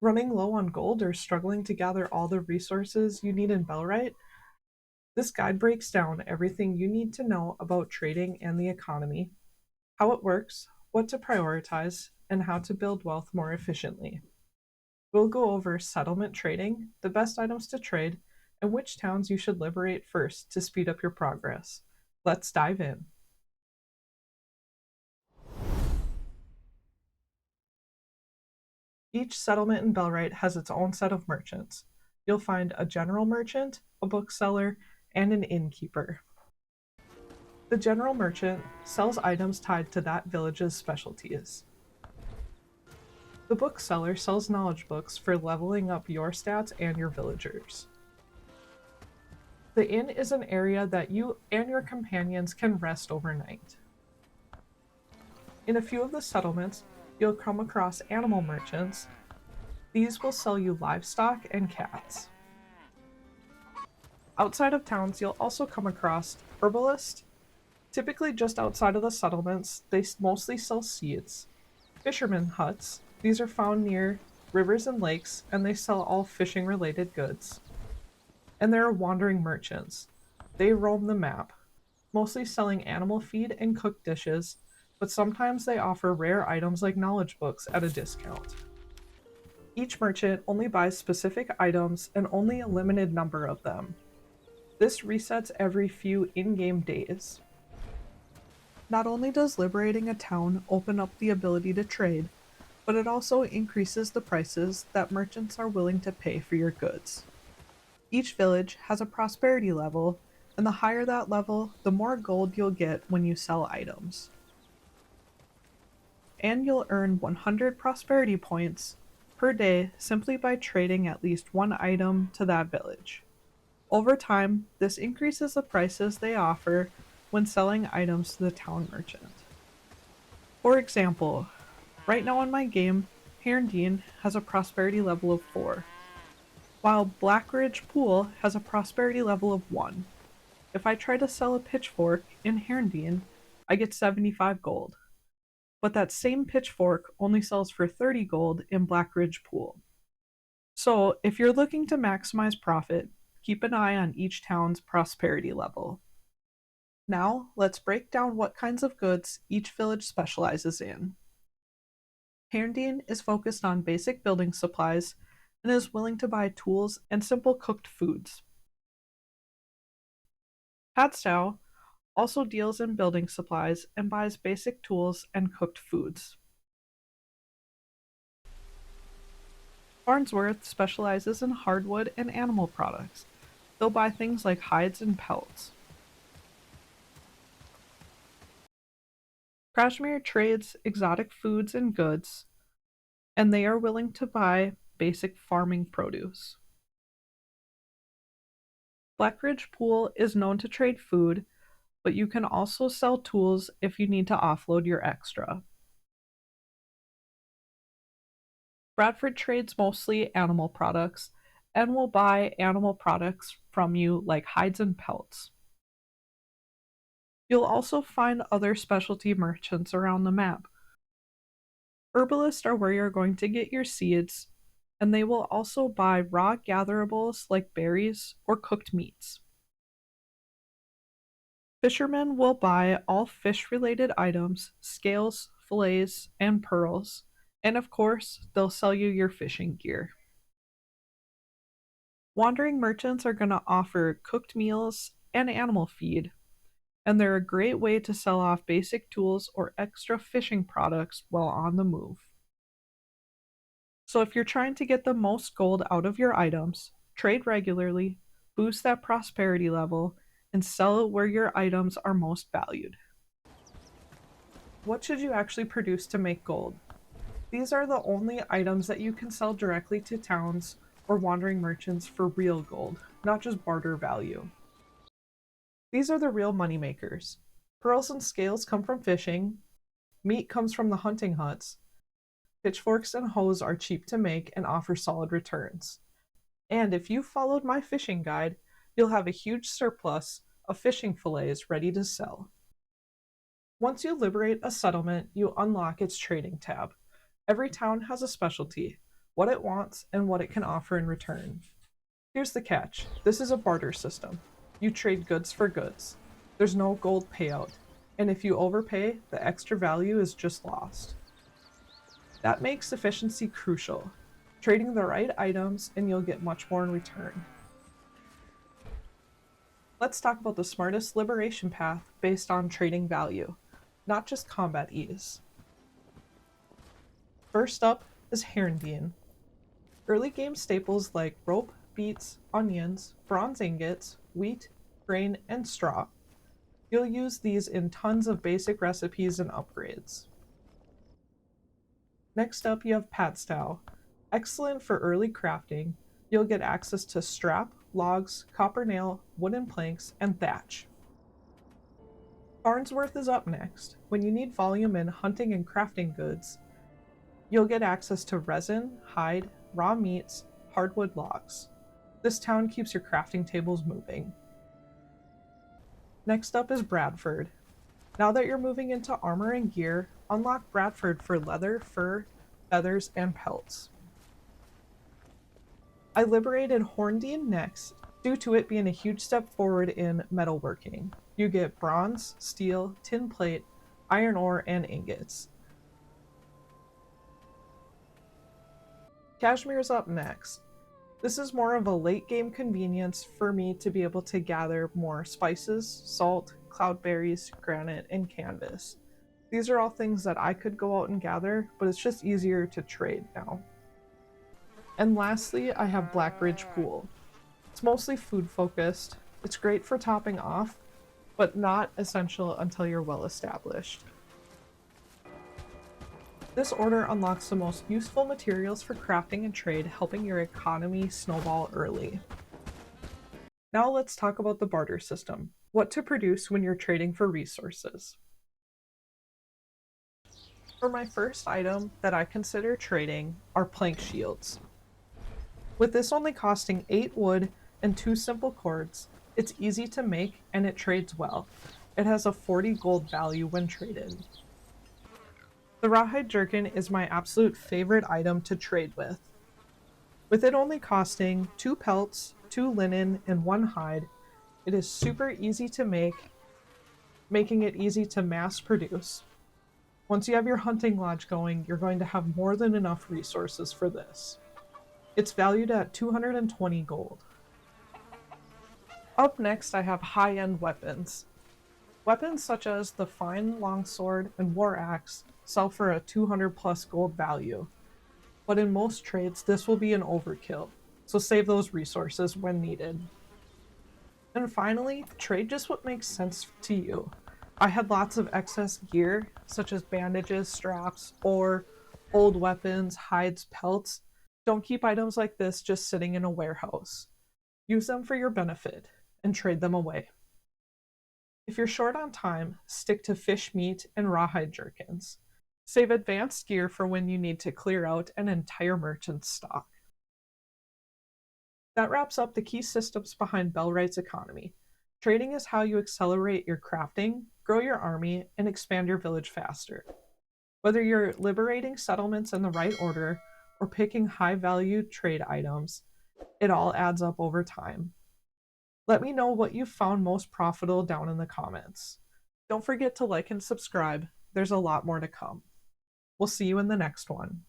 Running low on gold or struggling to gather all the resources you need in Bellwright? This guide breaks down everything you need to know about trading and the economy, how it works, what to prioritize, and how to build wealth more efficiently. We'll go over settlement trading, the best items to trade, and which towns you should liberate first to speed up your progress. Let's dive in. Each settlement in Bellwright has its own set of merchants. You'll find a general merchant, a bookseller, and an innkeeper. The general merchant sells items tied to that village's specialties. The bookseller sells knowledge books for leveling up your stats and your villagers. The inn is an area that you and your companions can rest overnight. In a few of the settlements, you'll come across animal merchants. These will sell you livestock and cats. Outside of towns, you'll also come across herbalists. Typically just outside of the settlements, they mostly sell seeds. Fishermen huts. These are found near rivers and lakes, and they sell all fishing related goods. And there are wandering merchants. They roam the map, mostly selling animal feed and cooked dishes, but sometimes they offer rare items like knowledge books at a discount. Each merchant only buys specific items and only a limited number of them. This resets every few in-game days. Not only does liberating a town open up the ability to trade, but it also increases the prices that merchants are willing to pay for your goods. Each village has a prosperity level, and the higher that level, the more gold you'll get when you sell items. And you'll earn 100 prosperity points per day simply by trading at least one item to that village. Over time, this increases the prices they offer when selling items to the town merchant. For example, right now in my game, Herndeen has a prosperity level of 4, while Blackridge Pool has a prosperity level of 1. If I try to sell a pitchfork in Herndeen, I get 75 gold, but that same pitchfork only sells for 30 gold in Blackridge Pool. So if you're looking to maximize profit, keep an eye on each town's prosperity level. Now, let's break down what kinds of goods each village specializes in. Herndeen is focused on basic building supplies and is willing to buy tools and simple cooked foods. Padstow also deals in building supplies and buys basic tools and cooked foods. Farnsworth specializes in hardwood and animal products. They'll buy things like hides and pelts. Kashmir trades exotic foods and goods, and they are willing to buy basic farming produce. Blackridge Pool is known to trade food, but you can also sell tools if you need to offload your extra. Bradford trades mostly animal products and will buy animal products from you like hides and pelts. You'll also find other specialty merchants around the map. Herbalists are where you're going to get your seeds, and they will also buy raw gatherables like berries or cooked meats. Fishermen will buy all fish-related items, scales, fillets, and pearls, and of course, they'll sell you your fishing gear. Wandering merchants are going to offer cooked meals and animal feed, and they're a great way to sell off basic tools or extra fishing products while on the move. So if you're trying to get the most gold out of your items, trade regularly, boost that prosperity level, and sell it where your items are most valued. What should you actually produce to make gold? These are the only items that you can sell directly to towns or wandering merchants for real gold, not just barter value. These are the real money makers. Pearls and scales come from fishing, meat comes from the hunting huts, pitchforks and hoes are cheap to make and offer solid returns. And if you followed my fishing guide, you'll have a huge surplus of fishing fillets ready to sell. Once you liberate a settlement, you unlock its trading tab. Every town has a specialty. what it wants, and what it can offer in return. Here's the catch. This is a barter system. You trade goods for goods. There's no gold payout, and if you overpay, the extra value is just lost. That makes efficiency crucial. Trading the right items and you'll get much more in return. Let's talk about the smartest liberation path based on trading value, not just combat ease. First up is Herndine. Early game staples like rope, beets, onions, bronze ingots, wheat, grain, and straw. You'll use these in tons of basic recipes and upgrades. Next up, you have Padstow. Excellent for early crafting. You'll get access to strap, logs, copper nail, wooden planks, and thatch. Farnsworth is up next. When you need volume in hunting and crafting goods, you'll get access to resin, hide, raw meats, hardwood logs. This town keeps your crafting tables moving. Next up is Bradford. Now that you're moving into armor and gear, unlock Bradford for leather, fur, feathers, and pelts. I liberated Horndine next, due to it being a huge step forward in metalworking. You get bronze, steel, tin plate, iron ore, and ingots. Kashmir's up next. This is more of a late game convenience for me to be able to gather more spices, salt, cloudberries, granite, and canvas. These are all things that I could go out and gather, but it's just easier to trade now. And lastly, I have Blackridge Pool. It's mostly food focused. It's great for topping off, but not essential until you're well established. This order unlocks the most useful materials for crafting and trade, helping your economy snowball early. Now let's talk about the barter system. What to produce when you're trading for resources. For my first item that I consider trading are plank shields. With this only costing 8 wood and 2 simple cords, it's easy to make and it trades well. It has a 40 gold value when traded. The rawhide jerkin is my absolute favorite item to trade with. With it only costing 2 pelts, 2 linen, and 1 hide, it is super easy to make, making it easy to mass produce. Once you have your hunting lodge going, you're going to have more than enough resources for this. It's valued at 220 gold. Up next, I have high-end weapons. Weapons such as the fine longsword and war axe sell for a 200 plus gold value, but in most trades this will be an overkill, so save those resources when needed. And finally, trade just what makes sense to you. I had lots of excess gear, such as bandages, straps, or old weapons, hides, pelts. Don't keep items like this just sitting in a warehouse. Use them for your benefit, and trade them away. If you're short on time, stick to fish meat and rawhide jerkins. Save advanced gear for when you need to clear out an entire merchant's stock. That wraps up the key systems behind Bellwright's economy. Trading is how you accelerate your crafting, grow your army, and expand your village faster. Whether you're liberating settlements in the right order or picking high-value trade items, it all adds up over time. Let me know what you found most profitable down in the comments. Don't forget to like and subscribe. There's a lot more to come. We'll see you in the next one.